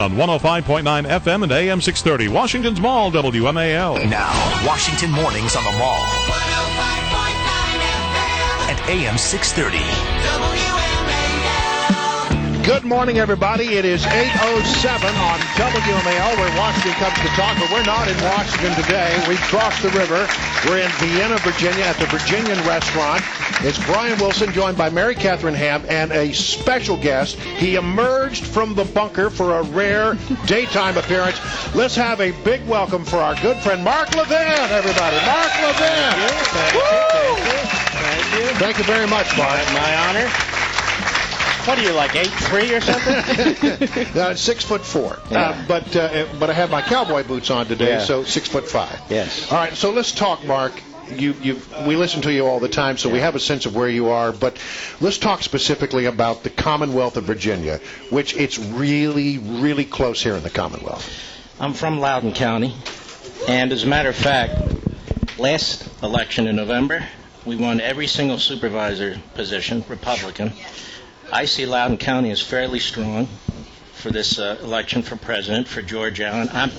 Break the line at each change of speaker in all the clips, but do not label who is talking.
On 105.9 FM and AM 630, Washington's Mall, WMAL.
Now, Washington mornings on the Mall. 105.9 FM and AM 630. WMAL.
Good morning, everybody. It is 8:07 on WMAL, where Washington comes to talk, but we're not in Washington today. We've crossed the river. We're in Vienna, Virginia, at the Virginian Restaurant. It's Brian Wilson, joined by Mary Catherine Ham, and a special guest. He emerged from the bunker for a rare daytime appearance. Let's have a big welcome for our good friend, Mark Levin, everybody. Mark Levin.
Thank you.
Thank you very much, Mark.
My honor. What are you, like 8'3" or something?
6'4".
Yeah.
But I have my cowboy boots on today, so 6'5".
Yes.
All right, so let's talk, Mark. We listen to you all the time, so we have a sense of where you are. But let's talk specifically about the Commonwealth of Virginia, which it's really, really close here in the Commonwealth.
I'm from Loudoun County, and as a matter of fact, last election in November, we won every single supervisor position, Republican. I see Loudoun County as fairly strong for this election for president, for George Allen. I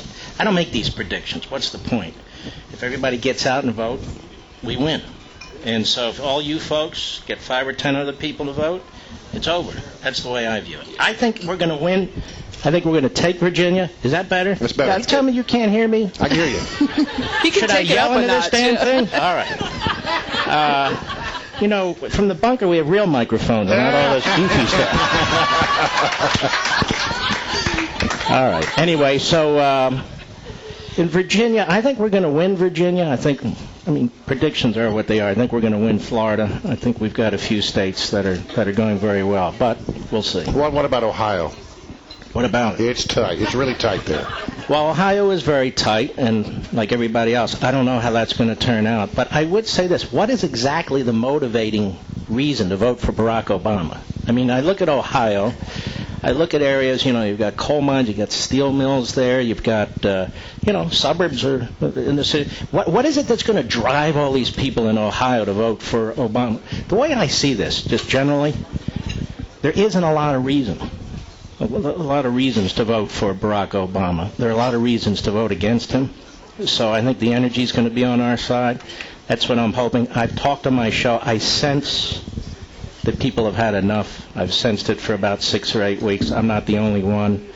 don't make these predictions. What's the point? If everybody gets out and vote, we win. And so if all you folks get 5 or 10 other people to vote, it's over. That's the way I view it. I think we're going to win. I think we're going to take Virginia. Is that better?
That's better.
Guys, tell me you can't hear me.
I can hear you.
Should I yell into this damn thing? All right. You know, from the bunker we have real microphones and not all this goofy stuff. All right. Anyway, so in Virginia, I think we're going to win Virginia. Predictions are what they are. I think we're going to win Florida. I think we've got a few states that are going very well, but we'll see.
What about Ohio?
What about it?
It's tight. It's really tight there.
Well, Ohio is very tight, and like everybody else, I don't know how that's going to turn out. But I would say this. What is exactly the motivating reason to vote for Barack Obama? I mean, I look at Ohio. I look at areas, you've got coal mines, you've got steel mills there, you've got, suburbs are in the city. What is it that's going to drive all these people in Ohio to vote for Obama? The way I see this, just generally, there isn't a lot of reasons to vote for Barack Obama. There are a lot of reasons to vote against him. So I think the energy is going to be on our side. That's what I'm hoping. I've talked on my show. I sense that people have had enough. I've sensed it for about 6 or 8 weeks. I'm not the only one.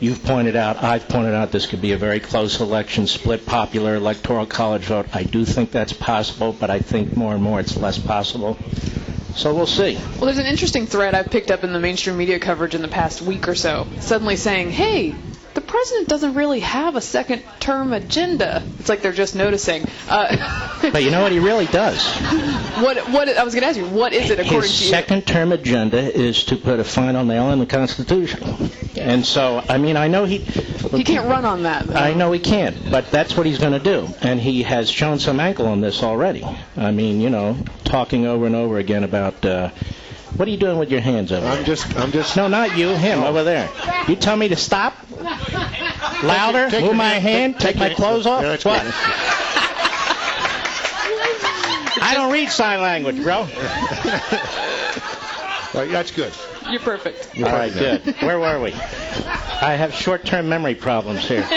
I've pointed out this could be a very close election, split popular electoral college vote. I do think that's possible, but I think more and more it's less possible. So we'll see.
Well, there's an interesting thread I've picked up in the mainstream media coverage in the past week or so, suddenly saying, hey, the president doesn't really have a second-term agenda. It's like they're just noticing.
But you know what he really does?
What I was going to ask you, what is it according to you?
His second-term agenda is to put a final nail in the Constitution. And so, I know he
can't run on that, though.
I know he can't, but that's what he's going to do. And he has shown some ankle on this already. Talking over and over again about... what are you doing with your hands over there?
I'm just...
No, not you, him, over there. You tell me to stop? Louder? Move my hand? Take my clothes off?
Yeah,
what? I don't read sign language, bro.
That's good.
You're perfect.
All right, good. Where were we? I have short-term memory problems here.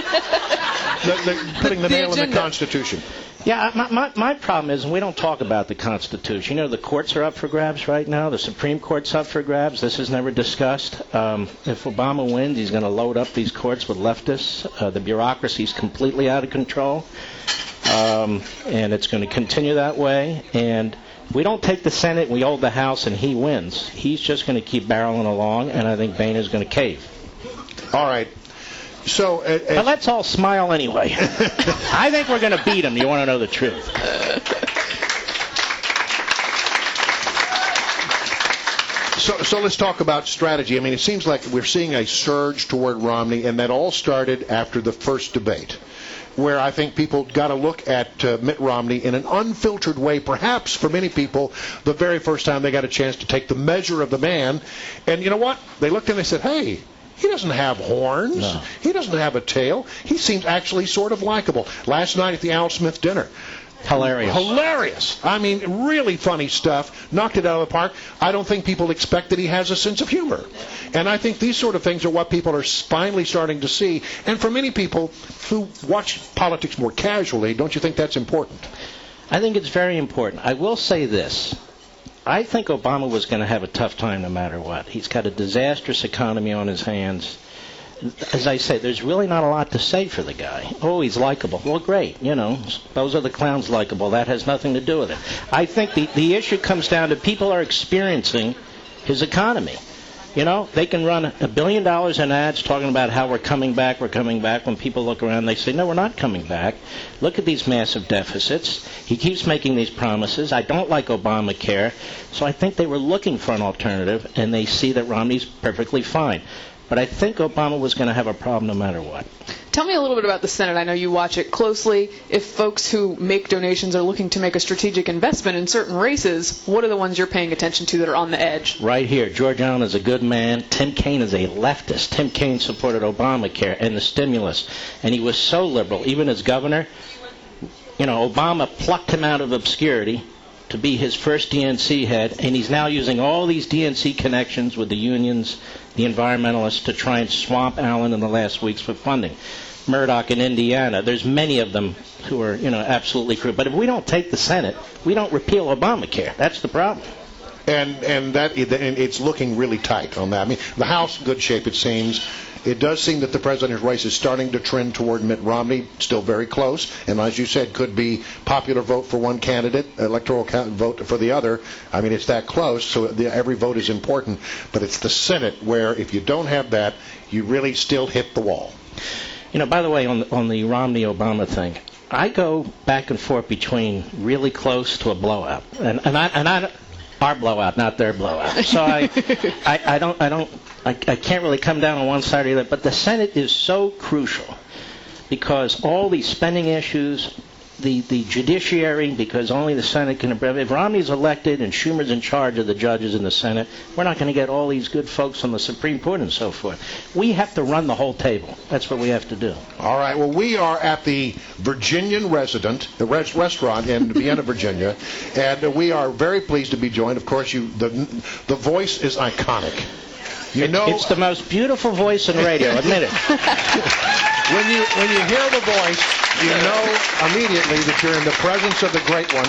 Putting the nail in the Constitution.
Yeah, my problem is we don't talk about the Constitution. The courts are up for grabs right now. The Supreme Court's up for grabs. This is never discussed. If Obama wins, he's going to load up these courts with leftists. The bureaucracy's completely out of control. And it's going to continue that way. And we don't take the Senate, we hold the House, and he wins. He's just going to keep barreling along, and I think Boehner's going to cave.
All right. So,
but let's all smile anyway. I think we're going to beat him. You want to know the truth?
So let's talk about strategy. It seems like we're seeing a surge toward Romney, and that all started after the first debate, where I think people got to look at Mitt Romney in an unfiltered way, perhaps for many people, the very first time they got a chance to take the measure of the man. And you know what? They looked and they said, hey, he doesn't have horns. No. He doesn't have a tail. He seems actually sort of likable. Last night at the Al Smith dinner, Hilarious. I mean, really funny stuff. Knocked it out of the park. I don't think people expect that he has a sense of humor. And I think these sort of things are what people are finally starting to see. And for many people who watch politics more casually, don't you think that's important?
I think it's very important. I will say this. I think Obama was going to have a tough time no matter what. He's got a disastrous economy on his hands. As I say, there's really not a lot to say for the guy. Oh, he's likable. Well, great. You know, those are the clowns likable. That has nothing to do with it. I think the issue comes down to people are experiencing his economy. You know, they can run $1 billion in ads talking about how we're coming back. When people look around, they say, no, we're not coming back. Look at these massive deficits. He keeps making these promises. I don't like Obamacare. So I think they were looking for an alternative, and they see that Romney's perfectly fine. But I think Obama was going to have a problem no matter what.
Tell me a little bit about the Senate. I know you watch it closely. If folks who make donations are looking to make a strategic investment in certain races, what are the ones you're paying attention to that are on the edge?
Right here. George Allen is a good man. Tim Kaine is a leftist. Tim Kaine supported Obamacare and the stimulus. And he was so liberal. Even as governor, you know, Obama plucked him out of obscurity to be his first DNC head, and he's now using all these DNC connections with the unions, the environmentalists, to try and swamp Allen in the last weeks for funding. Murdoch in Indiana, there's many of them who are, you know, absolutely crude. But if we don't take the Senate, we don't repeal Obamacare. That's the problem.
And it's looking really tight on that. I mean, the House, good shape, it seems. It does seem that the president's race is starting to trend toward Mitt Romney, still very close, and as you said, could be popular vote for one candidate, electoral vote for the other. I mean, it's that close, so every vote is important, but it's the Senate where if you don't have that, you really still hit the wall.
You know, by the way, on the Romney-Obama thing, I go back and forth between really close to a blowout, and I our blowout, not their blowout. So I can't really come down on one side or the other. But the Senate is so crucial because all these spending issues, the judiciary, because only the Senate can approve. If Romney's elected and Schumer's in charge of the judges in the Senate, we're not going to get all these good folks on the Supreme Court and so forth. We have to run the whole table. That's what we have to do.
All right. Well, we are at the Virginian restaurant in Vienna, Virginia, and we are very pleased to be joined. Of course, the voice is iconic.
It's the most beautiful voice in radio. Admit it.
When you hear the voice, you know immediately that you're in the presence of the great one.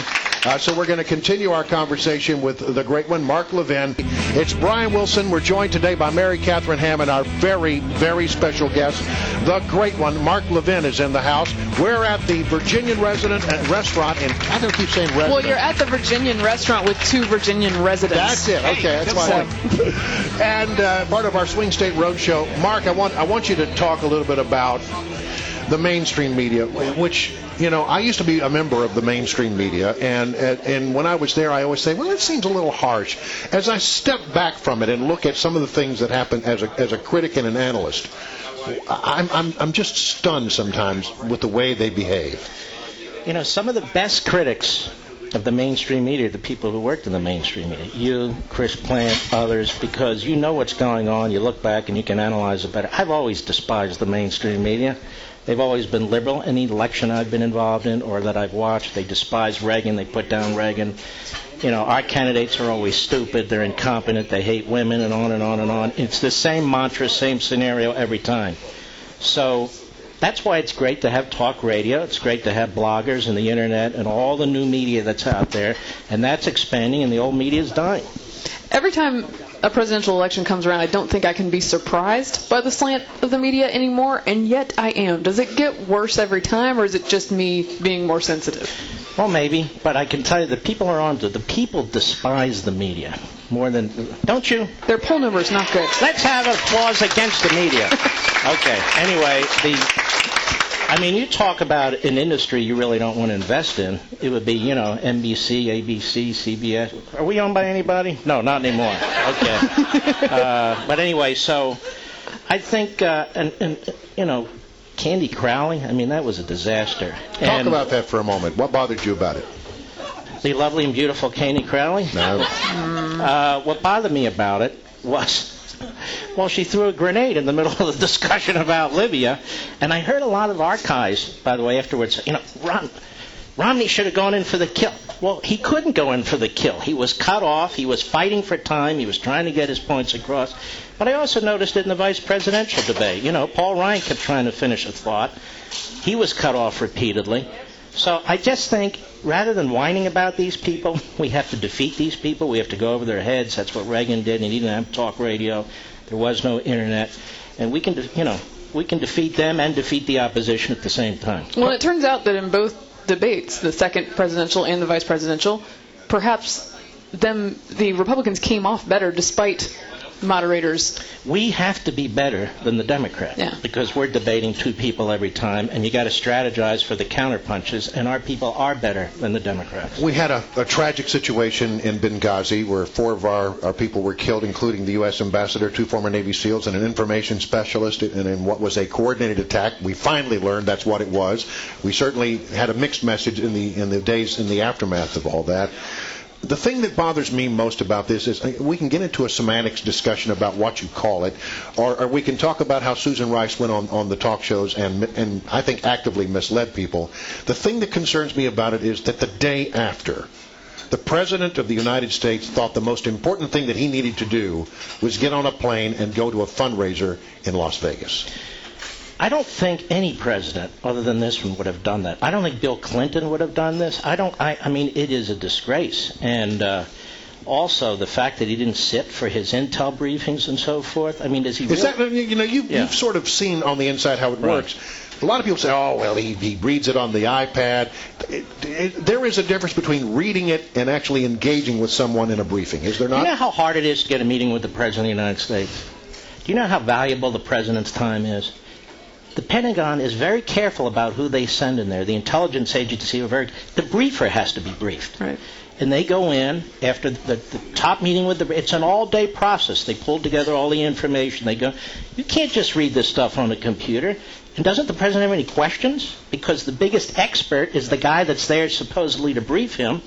So we're going to continue our conversation with the great one, Mark Levin. It's Brian Wilson. We're joined today by Mary Catherine Hammond, our very, very special guest. The great one, Mark Levin, is in the house. We're at the Virginian restaurant, and I don't keep saying resident.
Well, you're at the Virginian restaurant with two Virginian residents.
That's it. Okay, that's why. And part of our Swing State Roadshow, Mark, I want you to talk a little bit about the mainstream media, which, you know, I used to be a member of the mainstream media, and when I was there, I always say, well, it seems a little harsh. As I step back from it and look at some of the things that happen as a critic and an analyst, I'm just stunned sometimes with the way they behave.
You know, some of the best critics of the mainstream media are the people who worked in the mainstream media. You, Chris Plant, others, because you know what's going on. You look back and you can analyze it better. I've always despised the mainstream media. They've always been liberal. Any election I've been involved in or that I've watched, they despise Reagan. They put down Reagan. You know, our candidates are always stupid. They're incompetent. They hate women, and on and on and on. It's the same mantra, same scenario every time. So that's why it's great to have talk radio. It's great to have bloggers and the internet and all the new media that's out there. And that's expanding, and the old media is dying.
Every time a presidential election comes around, I don't think I can be surprised by the slant of the media anymore, and yet I am. Does it get worse every time, or is it just me being more sensitive?
Well, maybe, but I can tell you the people are on to it. The people despise the media more than, don't you?
Their poll numbers not good.
Let's have applause against the media. Okay, anyway, you talk about an industry you really don't want to invest in. It would be, you know, NBC, ABC, CBS. Are we owned by anybody? No, not anymore. Okay. But anyway, so I think, you know, Candy Crowley, I mean, that was a disaster.
Talk about that for a moment. What bothered you about it?
The lovely and beautiful Candy Crowley?
No.
What bothered me about it was, well, she threw a grenade in the middle of the discussion about Libya, and I heard a lot of archives, by the way, afterwards, you know, Romney should have gone in for the kill. Well, he couldn't go in for the kill. He was cut off. He was fighting for time. He was trying to get his points across. But I also noticed it in the vice presidential debate. You know, Paul Ryan kept trying to finish a thought. He was cut off repeatedly. So I just think, rather than whining about these people, we have to defeat these people. We have to go over their heads. That's what Reagan did. And he didn't have talk radio. There was no internet. And we can, we can defeat them and defeat the opposition at the same time.
Well, it turns out that in both debates, the second presidential and the vice presidential, perhaps the Republicans came off better despite moderators.
We have to be better than the Democrats because we're debating two people every time, and you got to strategize for the counterpunches, and our people are better than the Democrats.
We had a tragic situation in Benghazi where 4 of our people were killed, including the U.S. ambassador, 2 former Navy SEALs, and an information specialist, and in what was a coordinated attack. We finally learned that's what it was. We certainly had a mixed message in the days in the aftermath of all that. The thing that bothers me most about this is we can get into a semantics discussion about what you call it, or we can talk about how Susan Rice went on the talk shows and I think actively misled people. The thing that concerns me about it is that the day after, the President of the United States thought the most important thing that he needed to do was get on a plane and go to a fundraiser in Las Vegas.
I don't think any president other than this one would have done that. I don't think Bill Clinton would have done this. I mean, it is a disgrace. And also the fact that he didn't sit for his intel briefings and so forth. I mean, does he really?
Is that, you've sort of seen on the inside how it works. A lot of people say, oh, well, he reads it on the iPad. There is a difference between reading it and actually engaging with someone in a briefing, is there not?
Do you know how hard it is to get a meeting with the President of the United States? Do you know how valuable the President's time is? The Pentagon is very careful about who they send in there. The intelligence agency the briefer has to be briefed.
Right.
And they go in after the top meeting with it's an all-day process. They pull together all the information. They go, you can't just read this stuff on a computer. And doesn't the president have any questions? Because the biggest expert is the guy that's there supposedly to brief him.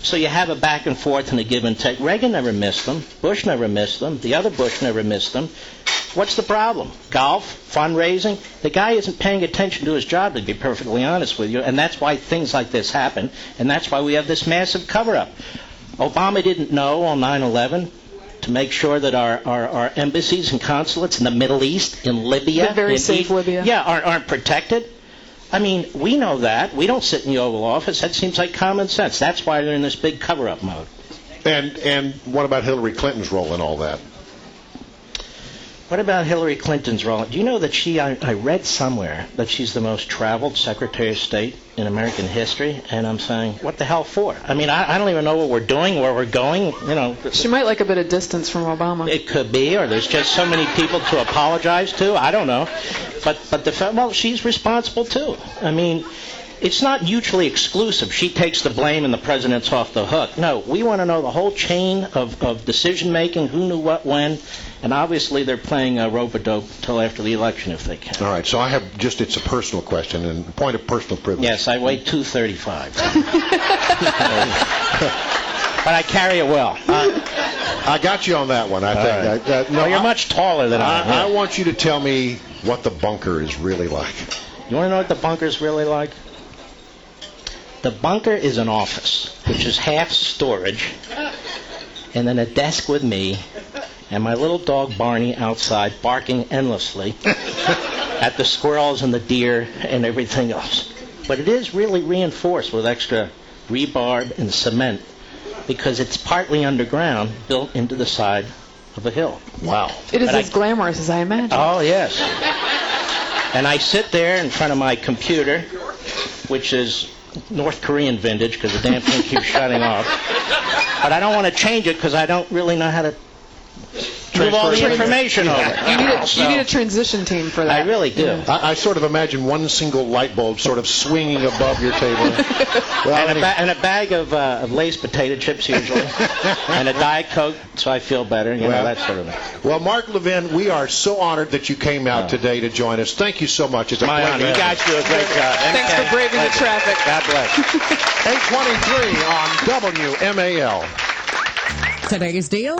So you have a back and forth and a give and take. Reagan never missed them. Bush never missed them. The other Bush never missed them. What's the problem? Golf? Fundraising? The guy isn't paying attention to his job, to be perfectly honest with you, and that's why things like this happen, and that's why we have this massive cover-up. Obama didn't know on 9/11 to make sure that our embassies and consulates in the Middle East, in Libya,
the very safe Libya,
aren't protected. I mean, we know that. We don't sit in the Oval Office. That seems like common sense. That's why they're in this big cover-up mode.
And what about Hillary Clinton's role in all that?
What about Hillary Clinton's role? Do you know that I read somewhere that she's the most traveled Secretary of State in American history? And I'm saying, what the hell for? I mean, I don't even know what we're doing, where we're going.
She might like a bit of distance from Obama.
It could be, or there's just so many people to apologize to. I don't know. But she's responsible too. I mean, it's not mutually exclusive. She takes the blame and the president's off the hook. No, we want to know the whole chain of decision-making, who knew what when, and obviously they're playing rope-a-dope until after the election if they can.
All right, so I have it's a personal question and a point of personal privilege.
Yes, I weigh 235. But I carry it well.
I got you on that one, I think.
Right. No, you're much taller than I am.
I want you to tell me what the bunker is really like.
You want to know what the bunker is really like? The bunker is an office, which is half storage, and then a desk with me, and my little dog Barney outside barking endlessly at the squirrels and the deer and everything else. But it is really reinforced with extra rebar and cement because it's partly underground, built into the side of a hill.
Wow.
It is as glamorous as I imagined.
Oh, yes. And I sit there in front of my computer, which is North Korean vintage because the damn thing keeps shutting off. But I don't want to change it because I don't really know how to move all the information over.
You need a transition team for that.
I really do.
Yeah.
I sort of imagine one single light bulb sort of swinging above your table.
And a bag of Lay's potato chips usually. And a Diet Coke so I feel better. You know, that sort of thing.
Well, Mark Levin, we are so honored that you came out today to join us. Thank you so much. It's a
my honor. You guys do a great job.
Thanks for braving the traffic.
God bless.
8:23 on WMAL.
Today's deal.